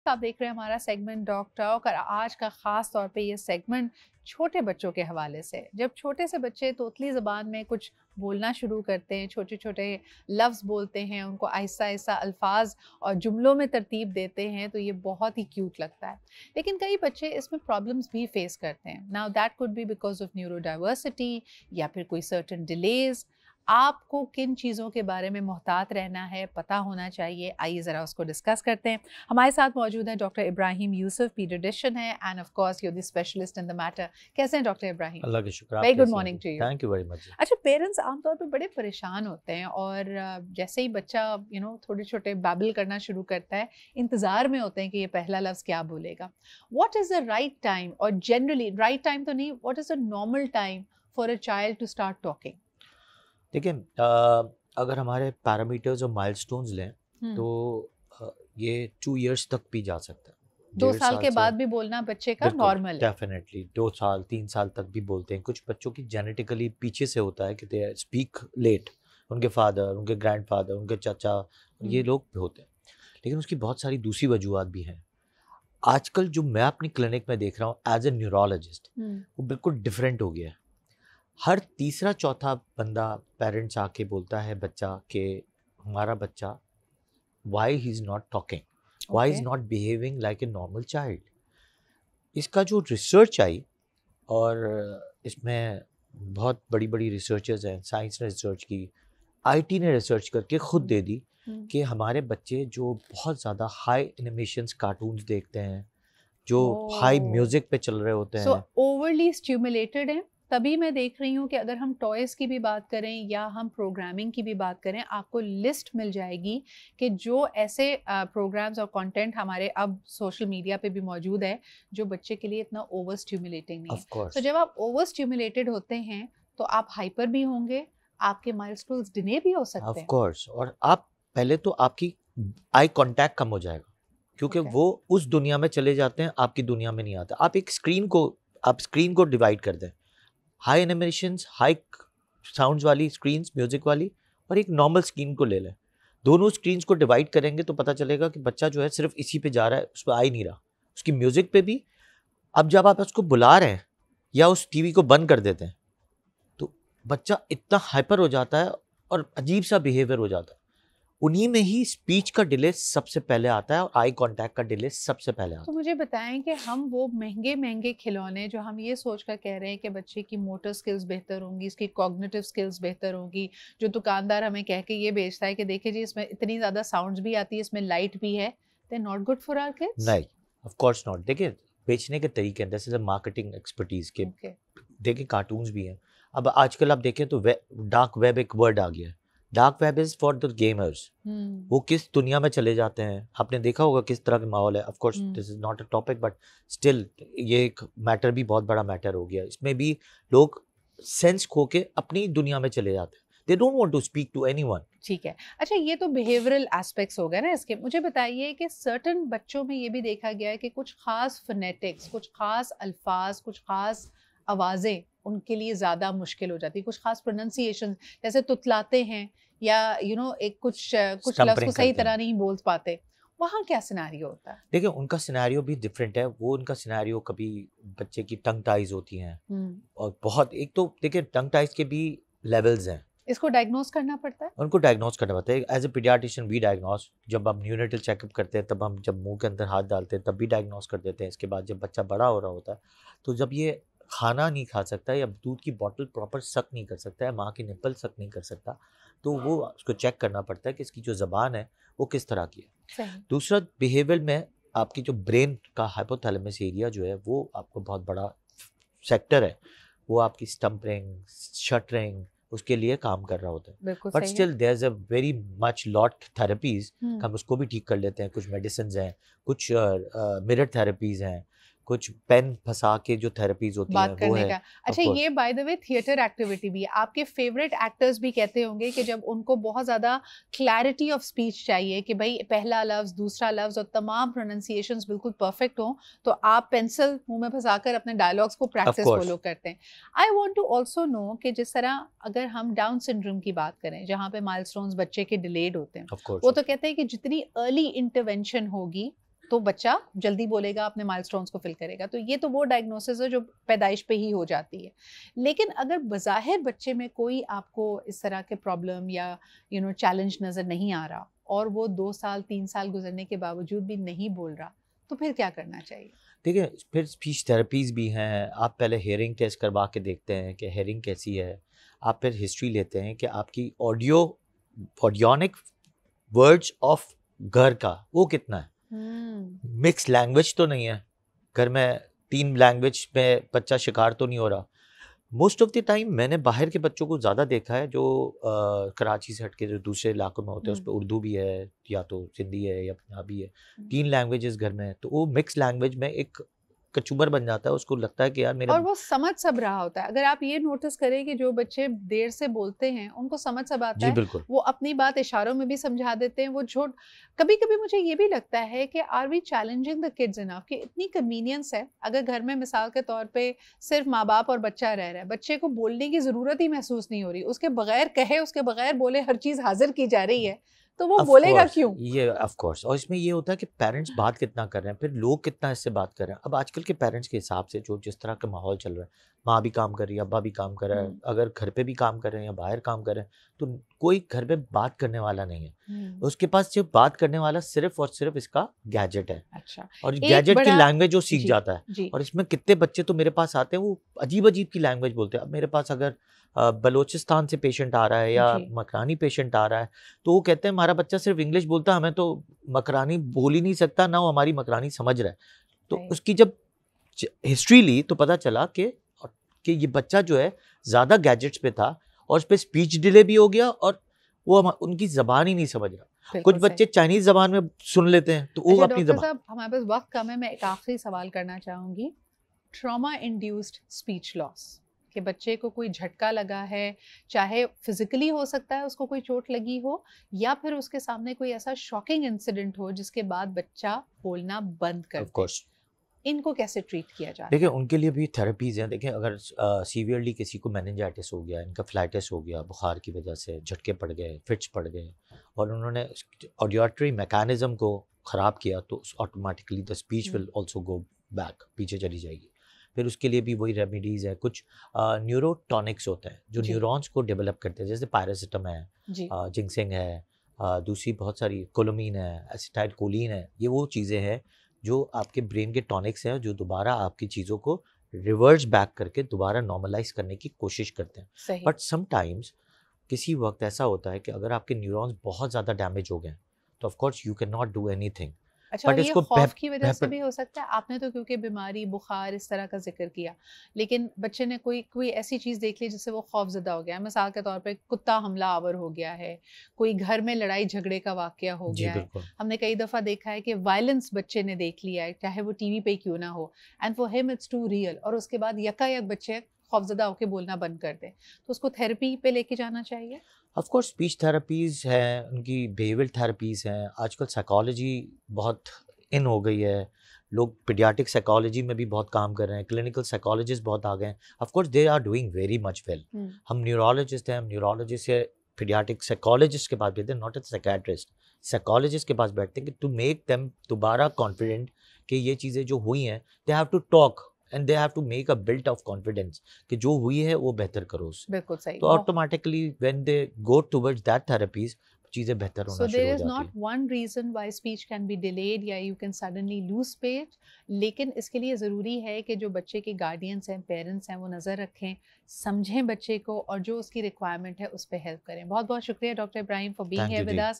आप देख रहे हैं हमारा सेगमेंट डॉग टॉक और आज का ख़ास तौर पे ये सेगमेंट छोटे बच्चों के हवाले से। जब छोटे से बच्चे तोतली ज़बान में कुछ बोलना शुरू करते हैं, छोटे छोटे लफ्ज़ बोलते हैं, उनको आहिस्ता आहिस्ता अल्फाज और जुमलों में तरतीब देते हैं, तो ये बहुत ही क्यूट लगता है। लेकिन कई बच्चे इसमें प्रॉब्लम्स भी फेस करते हैं। Now that could be because of neuro diversity या फिर कोई सर्टन डिलेज। आपको किन चीज़ों के बारे में मोहतात रहना है, पता होना चाहिए। आइए ज़रा उसको डिस्कस करते हैं। हमारे साथ मौजूद है डॉक्टर इब्राहिम यूसुफ, पीडियाट्रिशियन है and of course you are the specialist in the matter. कैसे हैं डॉक्टर इब्राहिम? अल्लाह का शुक्र। आप वेरी गुड कैसी हैं मॉर्निंग जी? To you. Thank you very much जी। अच्छा, पेरेंट्स आमतौर पे बड़े परेशान होते हैं और जैसे ही बच्चा थोड़े छोटे बैबल करना शुरू करता है, इंतज़ार में होते हैं कि ये पहला लफ्ज़ क्या बोलेगा। What is the right time, और जनरली राइट टाइम तो नहीं, what is the normal time for a child to start talking? देखिए, अगर हमारे पैरामीटर्स और माइलस्टोन्स लें तो ये 2 इयर्स तक भी जा सकता है। 2 डेढ़ साल साल के से बाद भी बोलना बच्चे का बिल्कुल नॉर्मल है। डेफिनेटली 2 साल 3 साल तक भी बोलते हैं। कुछ बच्चों की जेनेटिकली पीछे से होता है कि दे स्पीक लेट। उनके फादर, उनके ग्रैंडफादर, उनके चाचा, ये लोग भी होते हैं। लेकिन उसकी बहुत सारी दूसरी वजूहत भी हैं। आजकल जो मैं अपनी क्लिनिक में देख रहा हूँ एज ए न्यूरोलॉजिस्ट, वो बिल्कुल डिफरेंट हो गया है। हर तीसरा चौथा बंदा, पेरेंट्स आके बोलता है बच्चा कि हमारा बच्चा why he is not talking, why is okay. Not behaving like a normal child. इसका जो रिसर्च आई, और इसमें बहुत बड़ी बड़ी रिसर्चर्स हैं, साइंस ने रिसर्च की, आईटी ने रिसर्च करके खुद दे दी कि हमारे बच्चे जो बहुत ज़्यादा हाई एनिमेशंस कार्टून्स देखते हैं, जो हाई ओह! म्यूज़िक पे चल रहे होते सो हैं। ओवरली स्टिमुलेटेड हैं। तभी मैं देख रही हूँ कि अगर हम टॉयज़ की भी बात करें या हम प्रोग्रामिंग की भी बात करें, आपको लिस्ट मिल जाएगी कि जो ऐसे प्रोग्राम्स और कंटेंट हमारे अब सोशल मीडिया पे भी मौजूद है, जो बच्चे के लिए इतना ओवर स्टिमुलेटिंग नहीं है। ऑफ सो कोर्स, जब आप ओवर स्टिमुलेटेड होते हैं, तो आप हाइपर भी होंगे, आपके माइलस्टोन्स डिले भी हो सकते ऑफ हैं। कोर्स। और आप पहले तो आपकी आई कांटेक्ट कम हो जाएगा, क्योंकि ओके। वो उस दुनिया में चले जाते हैं, आपकी दुनिया में नहीं आते। आप स्क्रीन को डिवाइड कर दें, हाई एनिमेशंस, हाई साउंड्स वाली स्क्रीन्स, म्यूजिक वाली, और एक नॉर्मल स्क्रीन को ले लें। दोनों स्क्रीन्स को डिवाइड करेंगे तो पता चलेगा कि बच्चा जो है सिर्फ इसी पे जा रहा है, उस पर आ ही नहीं रहा, उसकी म्यूजिक पे भी। अब जब आप उसको बुला रहे हैं या उस टीवी को बंद कर देते हैं, तो बच्चा इतना हाइपर हो जाता है और अजीब सा बिहेवियर हो जाता है। उन्हीं में ही स्पीच का डिले सबसे पहले आता है और आई कांटेक्ट का डिले सबसे पहले तो आता मुझे बताएं कि हम वो महंगे-महंगे खिलौने जो हम ये सोचकर कह रहे हैं कि बच्चे की मोटर स्किल्स बेहतर होंगी, इसकी कॉग्निटिव स्किल्स बेहतर होंगी, जो दुकानदार हमें कह के ये बेचता है कि देखिए जी इसमें इतनी ज़्यादा साउंड्स भी आती है, इसमें लाइट भी है, they are not good for our है। किड्स? नहीं, ऑफ कोर्स नॉट। देखिए, बेचने के तरीके हैं, this is a marketing expertise के। ओके। देखिए, कार्टून्स भी हैं। अब आजकल आप देखें तो डार्क वेब एक वर्ड आ गया है। Dark web is for the gamers. हुँ, वो किस दुनिया में चले जाते हैं, आपने देखा होगा किस तरह का माहौल है। Of course hmm. This is not a topic, but still ये एक मैटर भी बहुत बड़ा मैटर हो गया। इसमें भी लोग सेंस खो के अपनी दुनिया में चले जाते हैं। They don't want to speak to anyone. ठीक है। अच्छा, ये तो बिहेवियरल एस्पेक्ट्स हो गए ना इसके। मुझे बताइए कि सर्टेन बच्चों में ये भी देखा गया है कि कुछ ख़ास फ़ोनेटिक्स, कुछ ख़ास अल्फ़ाज़, कुछ ख़ास आवाज़ें उनके लिए ज़्यादा मुश्किल हो जाती है। कुछ ख़ास प्रोनंसिएशन जैसे तुतलाते हैं या एक कुछ लफ्ज़ को स्टम्परिंग सही करते तरह हैं। नहीं बोल पाते। वहाँ क्या सिनेरियो होता है? देखिए, उनका सिनेरियो भी डिफरेंट है। वो उनका सिनेरियो, कभी बच्चे की टंग टाइज होती हैं, हुँ। और बहुत, एक तो देखिए टंग टाइज के भी लेवल्स हैं। इसको डायग्नोज़ करना पड़ता है? उनको डायग्नोस करना पड़ता है as a paediatrician. We diagnose, जब हम न्यूनेटल चेकअप करते हैं, तब हम जब मुंह के अंदर हाथ डालते हैं तब भी डायग्नोस कर देते हैं। इसके बाद जब बच्चा बड़ा हो रहा होता है, तो जब ये खाना नहीं खा सकता या दूध की बॉटल प्रॉपर सक नहीं कर सकता है, माँ की निप्पल सक नहीं कर सकता, तो वो उसको चेक करना पड़ता है कि इसकी जो ज़बान है वो किस तरह की है। सही। दूसरा, बिहेवियर में आपकी जो ब्रेन का हाइपोथैलेमस एरिया जो है, वो आपको बहुत बड़ा सेक्टर है। वो आपकी स्टम्परिंग, शटरिंग, उसके लिए काम कर रहा होता है। बिल्कुल बट सही है। Still there is a very much lot therapies, हुँ। हम उसको भी ठीक कर लेते हैं। कुछ मेडिसिन हैं, कुछ मिरर थेरेपीज हैं, कुछ पेन फंसा के जो थेरेपीज होती हैं बात वो करने है। का। ऑफ अच्छा, कोर्स, ये by the way theatre activity भी है। आपके फेवरेट एक्टर्स भी कहते होंगे कि जब उनको बहुत ज़्यादा क्लैरिटी ऑफ स्पीच चाहिए कि भई पहला लफ्ज़, दूसरा लफ्ज़ और तमाम प्रोनंसिएशंस बिल्कुल परफेक्ट हों, तो आप पेंसिल मुँह में फँसाकर अपने डायलॉग्स को ऑफ प्रैक्टिस कोर्स। फ़ॉलो करते हैं। I want to also know कि जिस तरह अगर हम डाउन सिंड्रोम की बात करें, जहाँ पे माइलस्टोन्स बच्चे के डिलेड होते हैं, ऑफ कोर्स। वो तो कहते हैं कि जितनी अर्ली इंटरवेंशन होगी, तो बच्चा जल्दी बोलेगा, अपने माइलस्टोन्स को फिल करेगा। तो ये तो वो डायग्नोसिस है जो पैदाइश पे ही हो जाती है। लेकिन अगर बज़ाहिर बच्चे में कोई आपको इस तरह के प्रॉब्लम या चैलेंज नज़र नहीं आ रहा और वो 2 साल 3 साल गुजरने के बावजूद भी नहीं बोल रहा, तो फिर क्या करना चाहिए? देखिए, फिर स्पीच थेरेपीज़ भी हैं। आप पहले हेयरिंग टेस्ट करवा के देखते हैं कि हेयरिंग कैसी है। आप फिर हिस्ट्री लेते हैं कि आपकी ऑडियोनिक वर्ड्स ऑफ घर का वो कितना है। मिक्स लैंग्वेज तो नहीं है घर में, 3 लैंग्वेज में बच्चा शिकार तो नहीं हो रहा। मोस्ट ऑफ द टाइम मैंने बाहर के बच्चों को ज़्यादा देखा है जो कराची से हटके जो दूसरे इलाकों में होते हैं, उस पर उर्दू भी है या तो सिंधी है या पंजाबी है, 3 लैंग्वेजेस घर में है। तो वो मिक्स लैंग्वेज में एक कचूमर बन जाता है। उसको लगता है कि यार मेरे और वो समझ सब रहा होता है। अगर आप ये नोटिस करें कि जो बच्चे देर से बोलते हैं उनको समझ सब आता जी है, बिल्कुल। वो अपनी बात इशारों में भी समझा देते हैं। वो छोट कभी कभी मुझे ये भी लगता है कि are we challenging the kids enough कि इतनी कन्वीनियंस है। अगर घर में मिसाल के तौर पे सिर्फ माँ बाप और बच्चा रह रहा है, बच्चे को बोलने की ज़रूरत ही महसूस नहीं हो रही, उसके बगैर कहे, उसके बगैर बोले हर चीज़ हाजिर की जा रही है, तो वो बोलेगा क्यों? ये ऑफ कोर्स। और इसमें ये होता है कि पेरेंट्स बात कितना कर रहे हैं, फिर लोग कितना इससे बात कर रहे हैं। अब आजकल के पेरेंट्स के हिसाब से जो जिस तरह का माहौल चल रहा है, माँ भी काम कर रही है, अब्बा भी काम कर रहा है, अगर घर पे भी काम कर रहे हैं या बाहर काम कर रहे हैं, तो कोई घर पे बात करने वाला नहीं है। उसके पास सिर्फ बात करने वाला सिर्फ और सिर्फ इसका गैजेट है। अच्छा, और गैजेट की लैंग्वेज वो सीख जाता है। जी। और इसमें कितने बच्चे तो मेरे पास आते हैं, वो अजीब अजीब की लैंग्वेज बोलते हैं। अब मेरे पास अगर बलोचिस्तान से पेशेंट आ रहा है या मकरानी पेशेंट आ रहा है, तो वो कहते हैं हमारा बच्चा सिर्फ इंग्लिश बोलता है, हमें तो मकरानी बोल ही नहीं सकता, ना वो हमारी मकरानी समझ रहा है। तो उसकी जब हिस्ट्री ली तो पता चला कि ये बच्चा जो है ज़्यादा गैजेट्स पे था और उस पर स्पीच डिले भी हो गया और वो उनकी ज़बान ही नहीं समझ रहा। कुछ बच्चे चाइनीज़ ज़बान में सुन लेते हैं तो वो अपनी ज़बान। साहब, हमारे पास वक्त कम है, मैं एक आखिरी सवाल करना चाहूँगी। ट्रॉमा इंड्यूस्ड स्पीच लॉस, कि बच्चे को कोई झटका लगा है, चाहे फिजिकली हो सकता है उसको कोई चोट लगी हो, या फिर उसके सामने कोई ऐसा शॉकिंग इंसिडेंट हो जिसके बाद बच्चा बोलना बंद कर दे, इनको कैसे ट्रीट किया जाता है? देखिए, उनके लिए भी थेरेपीज़ हैं। देखिए, अगर सीवियरली किसी को मेनिंजाइटिस हो गया, इनफेलाइटिस हो गया, बुखार की वजह से झटके पड़ गए, फिट्स पड़ गए और उन्होंने ऑडियोटरी मैकेनिज्म को ख़राब किया, तो automatically the speech will also go back, पीछे चली जाएगी। फिर उसके लिए भी वही रेमेडीज़ है। कुछ न्यूरोटॉनिक्स होते हैं जो न्यूरॉन्स को डेवलप करते हैं, जैसे पैरासिटाम है, जिंक्सिंग है, दूसरी बहुत सारी कोलोमीन है, एसिटाइलकोलिन है। ये वो चीज़ें हैं जो आपके ब्रेन के टॉनिक्स हैं जो दोबारा आपकी चीज़ों को रिवर्स बैक करके दोबारा नॉर्मलाइज करने की कोशिश करते हैं। बट समटाइम्स किसी वक्त ऐसा होता है कि अगर आपके न्यूरॉन्स बहुत ज़्यादा डैमेज हो गए तो of course you can not do anything. अच्छा, और ये खौफ की वजह से भी हो सकता है? आपने तो क्योंकि बीमारी, बुखार इस तरह का जिक्र किया, लेकिन बच्चे ने कोई ऐसी चीज़ देख ली जिससे वो खौफजदा हो गया है। मिसाल के तौर पे कुत्ता हमला आवर हो गया है, कोई घर में लड़ाई झगड़े का वाकया हो गया है। हमने कई दफ़ा देखा है कि वायलेंस बच्चे ने देख लिया है, चाहे वो टीवी पे क्यों ना हो, and for him it's too real, और उसके बाद यकायक बच्चे खौफजदा होकर बोलना बंद कर दें, तो उसको थेरेपी पे लेके जाना चाहिए। ऑफ कोर्स स्पीच थेरेपीज़ हैं, उनकी बिहेवियर थेरेपीज़ हैं। आजकल साइकोलॉजी बहुत इन हो गई है, लोग पीडियाट्रिक साइकोलॉजी में भी बहुत काम कर रहे हैं, क्लिनिकल साइकोलॉजिस्ट बहुत आ गए हैं। Of course they are doing very much well. हम न्यूरोलॉजिस्ट हैं, हम न्यूरोलॉजिस्ट से पीडियाट्रिक साइकोलॉजिस्ट के पास बैठते हैं, नॉट ए साइकेट्रिस्ट, साइकोलॉजिस्ट के पास बैठते हैं कि टू मेक देम दोबारा कॉन्फिडेंट कि ये चीज़ें जो हुई हैं, they have to talk and they have to make a built of confidence कि जो हुई है वो बेहतर करो उससे। बिल्कुल सही। तो automatically when they go towards that therapies चीज़ें बेहतर होना शुरू हो जाती है। So there is not one reason why speech can be delayed या you can suddenly lose speech, लेकिन इसके लिए ज़रूरी है कि जो बच्चे के गार्डियंस हैं, पेरेंट्स हैं, वो नज़र रखें, समझें बच्चे को और जो उसकी रिक्वायरमेंट है उस पर हेल्प करें। बहुत बहुत शुक्रिया doctor Ibrahim for being here with us.